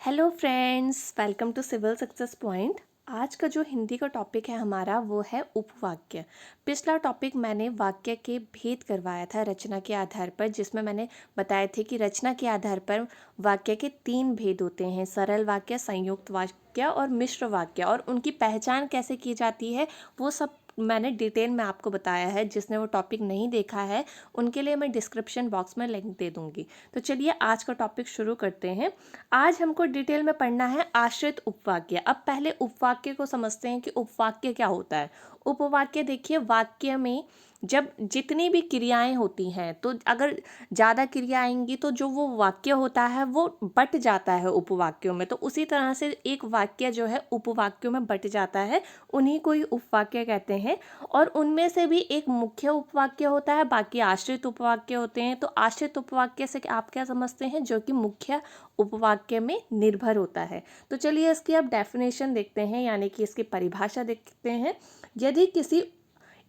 Hello friends, welcome to Civil Success Point. आज का जो हिंदी का टॉपिक है हमारा वो है उपवाक्य। पिछला टॉपिक मैंने वाक्य के भेद करवाया था रचना के आधार पर, जिसमें मैंने बताए थे कि रचना के आधार पर वाक्य के 3 भेद होते हैं: सरल वाक्य, संयुक्त वाक्य और मिश्र वाक्य। और उनकी पहचान कैसे की जाती है वो सब मैंने डिटेल में आपको बताया है। जिसने वो टॉपिक नहीं देखा है उनके लिए मैं डिस्क्रिप्शन बॉक्स में लिंक दे दूँगी। तो चलिए आज का टॉपिक शुरू करते हैं। आज हमको डिटेल में पढ़ना है आश्रित उपवाक्य। अब पहले उपवाक्य को समझते हैं कि उपवाक्य क्या होता है। उपवाक्य देखिए, वाक्य में जब जितनी भी क्रियाएं होती हैं, तो अगर ज़्यादा क्रिया आएंगी तो जो वो वाक्य होता है वो बट जाता है उपवाक्यों में। तो उसी तरह से एक वाक्य जो है उपवाक्यों में बट जाता है, उन्हीं को ही उपवाक्य कहते हैं। और उनमें से भी एक मुख्य उपवाक्य होता है, बाकी आश्रित उपवाक्य होते हैं। तो आश्रित उपवाक्य से आप क्या समझते हैं? जो कि मुख्य उपवाक्य में निर्भर होता है। तो चलिए इसकी अब डेफिनेशन देखते हैं, यानी कि इसकी परिभाषा देखते हैं। यदि किसी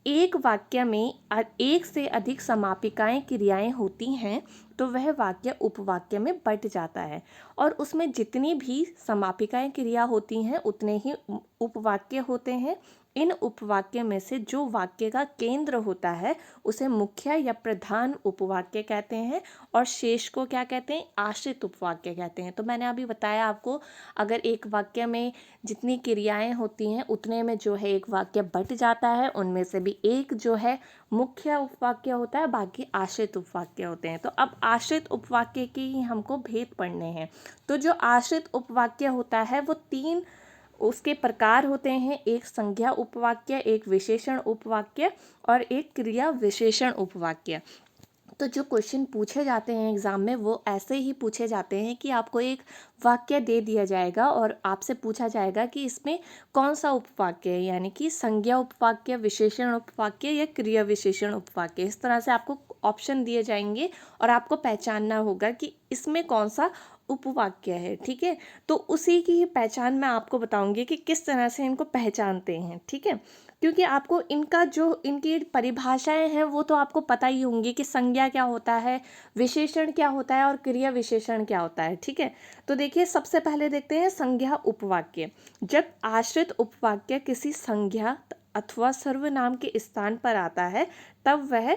एक वाक्य में एक से अधिक समापिकाएं क्रियाएं होती हैं तो वह वाक्य उपवाक्य में बंट जाता है, और उसमें जितनी भी समापिकाएं क्रिया होती हैं उतने ही उपवाक्य होते हैं। इन उपवाक्य में से जो वाक्य का केंद्र होता है उसे मुख्य या प्रधान उपवाक्य कहते हैं, और शेष को क्या कहते हैं? आश्रित उपवाक्य कहते हैं। तो मैंने अभी बताया आपको, अगर एक वाक्य में जितनी क्रियाएं होती हैं उतने में जो है एक वाक्य बट जाता है। उनमें से भी एक जो है मुख्य उपवाक्य होता है, बाकी आश्रित उपवाक्य होते हैं। तो अब आश्रित उपवाक्य के ही हमको भेद पढ़ने हैं। तो जो आश्रित उपवाक्य होता है वो 3 उसके प्रकार होते हैं: एक संज्ञा उपवाक्य, एक विशेषण उपवाक्य और एक क्रिया विशेषण उपवाक्य। तो जो क्वेश्चन पूछे जाते हैं एग्ज़ाम में वो ऐसे ही पूछे जाते हैं कि आपको एक वाक्य दे दिया जाएगा और आपसे पूछा जाएगा कि इसमें कौन सा उपवाक्य है, यानी कि संज्ञा उपवाक्य, विशेषण उपवाक्य या क्रिया विशेषण उपवाक्य। इस तरह से आपको ऑप्शन दिए जाएंगे और आपको पहचानना होगा कि इसमें कौन सा उपवाक्य है। ठीक है, तो उसी की पहचान मैं आपको बताऊंगी कि किस तरह से इनको पहचानते हैं। ठीक है, क्योंकि आपको इनका जो इनकी परिभाषाएं हैं वो तो आपको पता ही होंगी कि संज्ञा क्या होता है, विशेषण क्या होता है और क्रिया विशेषण क्या होता है। ठीक है, तो देखिए सबसे पहले देखते हैं संज्ञा उपवाक्य। जब आश्रित उपवाक्य किसी संज्ञा अथवा सर्वनाम के स्थान पर आता है तब वह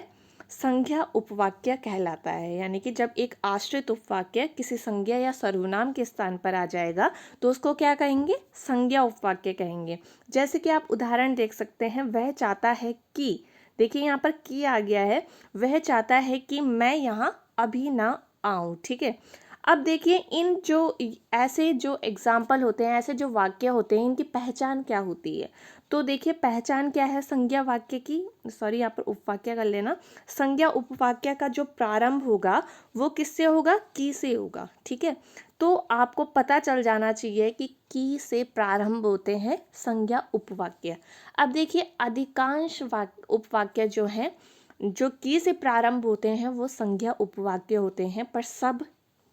संज्ञा उपवाक्य कहलाता है। यानी कि जब एक आश्रित उपवाक्य किसी संज्ञा या सर्वनाम के स्थान पर आ जाएगा तो उसको क्या कहेंगे? संज्ञा उपवाक्य कहेंगे। जैसे कि आप उदाहरण देख सकते हैं, वह चाहता है कि, देखिए यहाँ पर की आ गया है, वह चाहता है कि मैं यहाँ अभी ना आऊँ। ठीक है, अब देखिए इन जो ऐसे जो एग्जाम्पल होते हैं, ऐसे जो वाक्य होते हैं, इनकी पहचान क्या होती है? तो देखिए पहचान क्या है संज्ञा वाक्य की, सॉरी यहाँ पर उपवाक्य कर लेना। संज्ञा उपवाक्य का जो प्रारंभ होगा वो किससे होगा? की से होगा। ठीक है, तो आपको पता चल जाना चाहिए कि की से प्रारंभ होते हैं संज्ञा उपवाक्य। अब देखिए अधिकांश उपवाक्य जो हैं जो की से प्रारंभ होते हैं वो संज्ञा उपवाक्य होते हैं, पर सब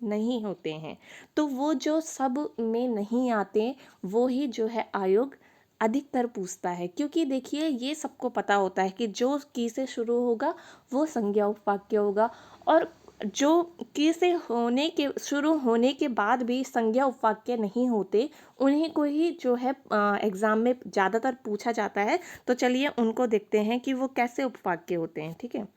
नहीं होते हैं। तो वो जो सब में नहीं आते वो ही जो है आयोग अधिकतर पूछता है, क्योंकि देखिए ये सबको पता होता है कि जो की से शुरू होगा वो संज्ञा उपवाक्य होगा, और जो की से शुरू होने के बाद भी संज्ञा उपवाक्य नहीं होते उन्हीं को ही जो है एग्ज़ाम में ज़्यादातर पूछा जाता है। तो चलिए उनको देखते हैं कि वो कैसे उपवाक्य होते हैं। ठीक है,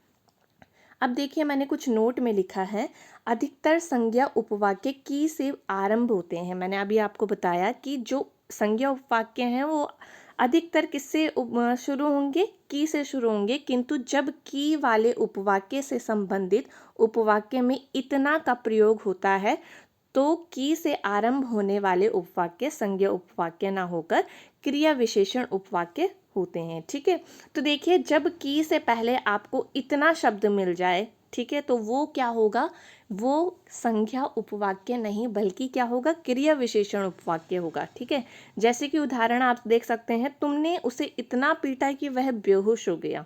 अब देखिए मैंने कुछ नोट में लिखा है, अधिकतर संज्ञा उपवाक्य की से आरंभ होते हैं। मैंने अभी आपको बताया कि जो संज्ञा उपवाक्य हैं वो अधिकतर किससे शुरू होंगे? की से शुरू होंगे, किंतु जब की वाले उपवाक्य से संबंधित उपवाक्य में इतना का प्रयोग होता है तो की से आरंभ होने वाले उपवाक्य संज्ञा उपवाक्य ना होकर क्रिया विशेषण उपवाक्य होते हैं। ठीक है, तो देखिए जब की से पहले आपको इतना शब्द मिल जाए, ठीक है, तो वो क्या होगा? वो संज्ञा उपवाक्य नहीं बल्कि क्या होगा? क्रिया विशेषण उपवाक्य होगा। ठीक है, जैसे कि उदाहरण आप देख सकते हैं, तुमने उसे इतना पीटा कि वह बेहोश हो गया।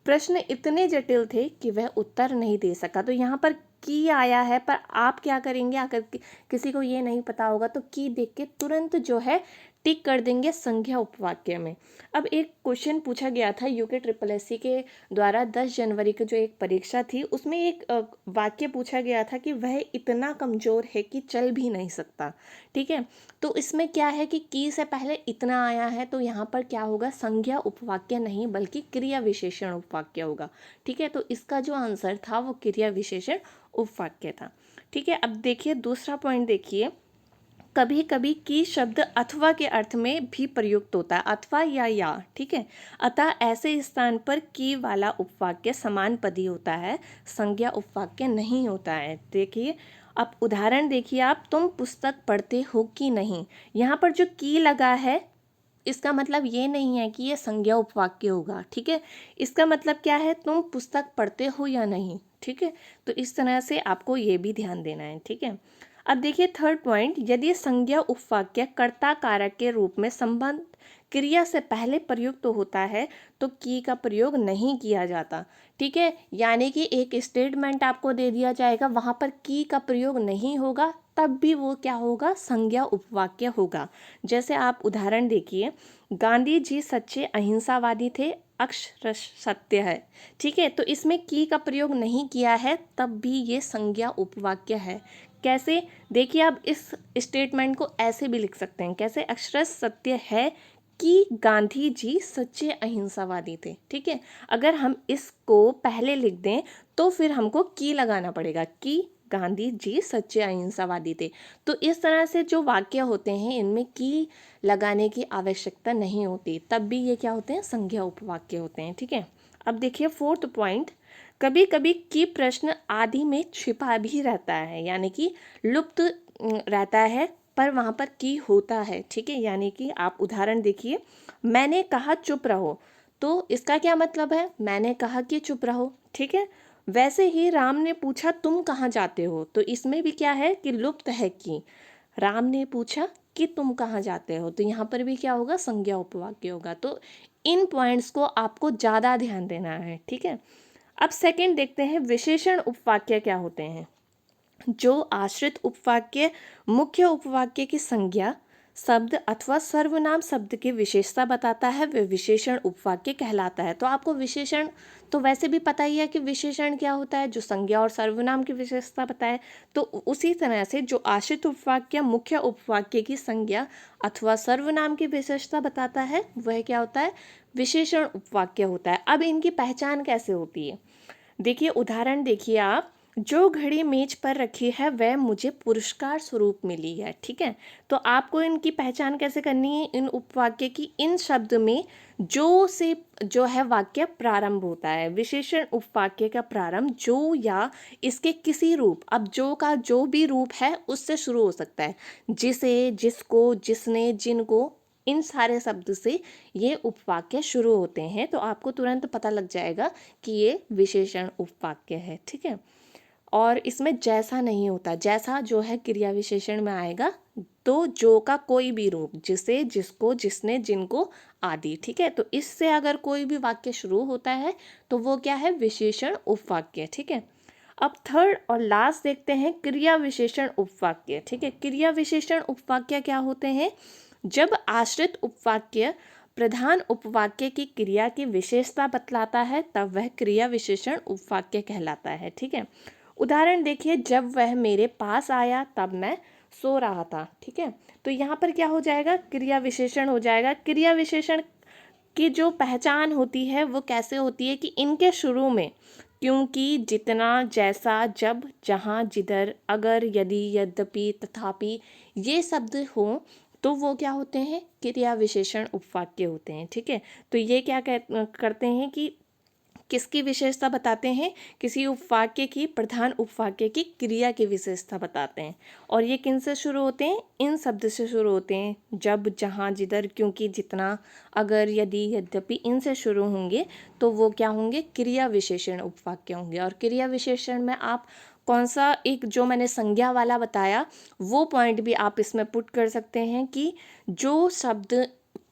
प्रश्न इतने जटिल थे कि वह उत्तर नहीं दे सका। तो यहाँ पर की आया है, पर आप क्या करेंगे, अगर किसी को ये नहीं पता होगा तो की देख के तुरंत जो है टिक कर देंगे संज्ञा उपवाक्य में। अब एक क्वेश्चन पूछा गया था यूके ट्रिपल एससी के द्वारा 10 जनवरी की जो एक परीक्षा थी, उसमें एक वाक्य पूछा गया था कि वह इतना कमज़ोर है कि चल भी नहीं सकता। ठीक है, तो इसमें क्या है कि की से पहले इतना आया है, तो यहाँ पर क्या होगा, संज्ञा उपवाक्य नहीं बल्कि क्रिया विशेषण उपवाक्य होगा। ठीक है, तो इसका जो आंसर था वो क्रिया विशेषण उपवाक्य था। ठीक है, अब देखिए दूसरा पॉइंट देखिए, कभी कभी की शब्द अथवा के अर्थ में भी प्रयुक्त होता है, अथवा या। ठीक है, अतः ऐसे स्थान पर की वाला उपवाक्य समानपदी होता है, संज्ञा उपवाक्य नहीं होता है। देखिए, अब उदाहरण देखिए आप, तुम पुस्तक पढ़ते हो कि नहीं। यहाँ पर जो की लगा है इसका मतलब ये नहीं है कि ये संज्ञा उपवाक्य होगा। ठीक है, इसका मतलब क्या है, तुम पुस्तक पढ़ते हो या नहीं। ठीक है, तो इस तरह से आपको ये भी ध्यान देना है। ठीक है, अब देखिए थर्ड पॉइंट, यदि संज्ञा उपवाक्य कर्ता कारक के रूप में संबंध क्रिया से पहले प्रयुक्त होता है तो की का प्रयोग नहीं किया जाता। ठीक है, यानी कि एक स्टेटमेंट आपको दे दिया जाएगा, वहाँ पर की का प्रयोग नहीं होगा, तब भी वो क्या होगा, संज्ञा उपवाक्य होगा। जैसे आप उदाहरण देखिए, गांधी जी सच्चे अहिंसावादी थे, अक्षर सत्य है। ठीक है, तो इसमें की का प्रयोग नहीं किया है, तब भी ये संज्ञा उपवाक्य है। कैसे, देखिए आप इस स्टेटमेंट को ऐसे भी लिख सकते हैं, कैसे, अक्षर सत्य है कि गांधी जी सच्चे अहिंसावादी थे। ठीक है, अगर हम इसको पहले लिख दें तो फिर हमको की लगाना पड़ेगा, कि गांधी जी सच्चे अहिंसावादी थे। तो इस तरह से जो वाक्य होते हैं इनमें की लगाने की आवश्यकता नहीं होती, तब भी ये क्या होते हैं, संज्ञा उपवाक्य होते हैं। ठीक है, अब देखिए फोर्थ पॉइंट, कभी कभी की प्रश्न आदि में छिपा भी रहता है, यानी कि लुप्त रहता है, पर वहाँ पर की होता है। ठीक है, यानी कि आप उदाहरण देखिए, मैंने कहा चुप रहो, तो इसका क्या मतलब है, मैंने कहा कि चुप रहो। ठीक है, वैसे ही राम ने पूछा तुम कहाँ जाते हो, तो इसमें भी क्या है कि लुप्त है कि, राम ने पूछा कि तुम कहाँ जाते हो, तो यहाँ पर भी क्या होगा, संज्ञा उपवाक्य होगा। तो इन पॉइंट्स को आपको ज़्यादा ध्यान देना है। ठीक है, अब सेकंड देखते हैं, विशेषण उपवाक्य क्या होते हैं। जो आश्रित उपवाक्य मुख्य उपवाक्य की संज्ञा शब्द अथवा सर्वनाम शब्द की विशेषता बताता है, वह विशेषण उपवाक्य कहलाता है। तो आपको विशेषण तो वैसे भी पता ही है कि विशेषण क्या होता है, जो संज्ञा और सर्वनाम की विशेषता बताए। तो उसी तरह से जो आश्रित उपवाक्य मुख्य उपवाक्य की संज्ञा अथवा सर्वनाम की विशेषता बताता है, वह क्या होता है, विशेषण उपवाक्य होता है। अब इनकी पहचान कैसे होती है, देखिए उदाहरण देखिए आप, जो घड़ी मेज पर रखी है वह मुझे पुरस्कार स्वरूप मिली है। ठीक है, तो आपको इनकी पहचान कैसे करनी है, इन उपवाक्य की, इन शब्द में जो से जो है वाक्य प्रारंभ होता है, विशेषण उपवाक्य का प्रारंभ जो या इसके किसी रूप, अब जो का जो भी रूप है उससे शुरू हो सकता है, जिसे, जिसको, जिसने, जिनको, इन सारे शब्द से ये उपवाक्य शुरू होते हैं। तो आपको तुरंत पता लग जाएगा कि ये विशेषण उपवाक्य है। ठीक है, और इसमें जैसा नहीं होता, जैसा जो है क्रिया विशेषण में आएगा, तो जो का कोई भी रूप, जिसे, जिसको, जिसने, जिनको आदि। ठीक है, तो इससे अगर कोई भी वाक्य शुरू होता है तो वो क्या है, विशेषण उपवाक्य। ठीक है, अब थर्ड और लास्ट देखते हैं, क्रिया विशेषण उपवाक्य। ठीक है, क्रिया विशेषण उपवाक्य क्या होते हैं, जब आश्रित उपवाक्य प्रधान उपवाक्य की क्रिया की विशेषता बतलाता है तब वह क्रिया विशेषण उपवाक्य कहलाता है। ठीक है, उदाहरण देखिए, जब वह मेरे पास आया तब मैं सो रहा था। ठीक है, तो यहाँ पर क्या हो जाएगा, क्रिया विशेषण हो जाएगा। क्रिया विशेषण की जो पहचान होती है वो कैसे होती है कि इनके शुरू में क्योंकि, जितना, जैसा, जब, जहाँ, जिधर, अगर, यदि, यद्यपि, तथापि ये शब्द हो तो वो क्या होते हैं, क्रिया विशेषण उपवाक्य होते हैं। ठीक है, तो ये क्या करते हैं कि किसकी विशेषता बताते हैं, किसी उपवाक्य की, प्रधान उपवाक्य की क्रिया की विशेषता बताते हैं। और ये किन से शुरू होते हैं, इन शब्द से शुरू होते हैं, जब, जहाँ, जिधर, क्योंकि, जितना, अगर, यदि, यद्यपि, इनसे शुरू होंगे तो वो क्या होंगे, क्रिया विशेषण उपवाक्य होंगे। और क्रिया विशेषण में आप कौन सा एक जो मैंने संज्ञा वाला बताया वो पॉइंट भी आप इसमें पुट कर सकते हैं कि जो शब्द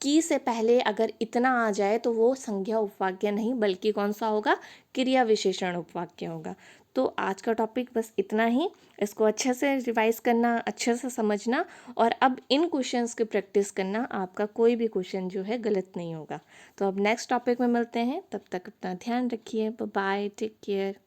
की से पहले अगर इतना आ जाए तो वो संज्ञा उपवाक्य नहीं बल्कि कौन सा होगा, क्रिया विशेषण उपवाक्य होगा। तो आज का टॉपिक बस इतना ही। इसको अच्छे से रिवाइज करना, अच्छे से समझना और अब इन क्वेश्चंस की प्रैक्टिस करना, आपका कोई भी क्वेश्चन जो है गलत नहीं होगा। तो अब नेक्स्ट टॉपिक में मिलते हैं, तब तक अपना ध्यान रखिए। Bye, take care.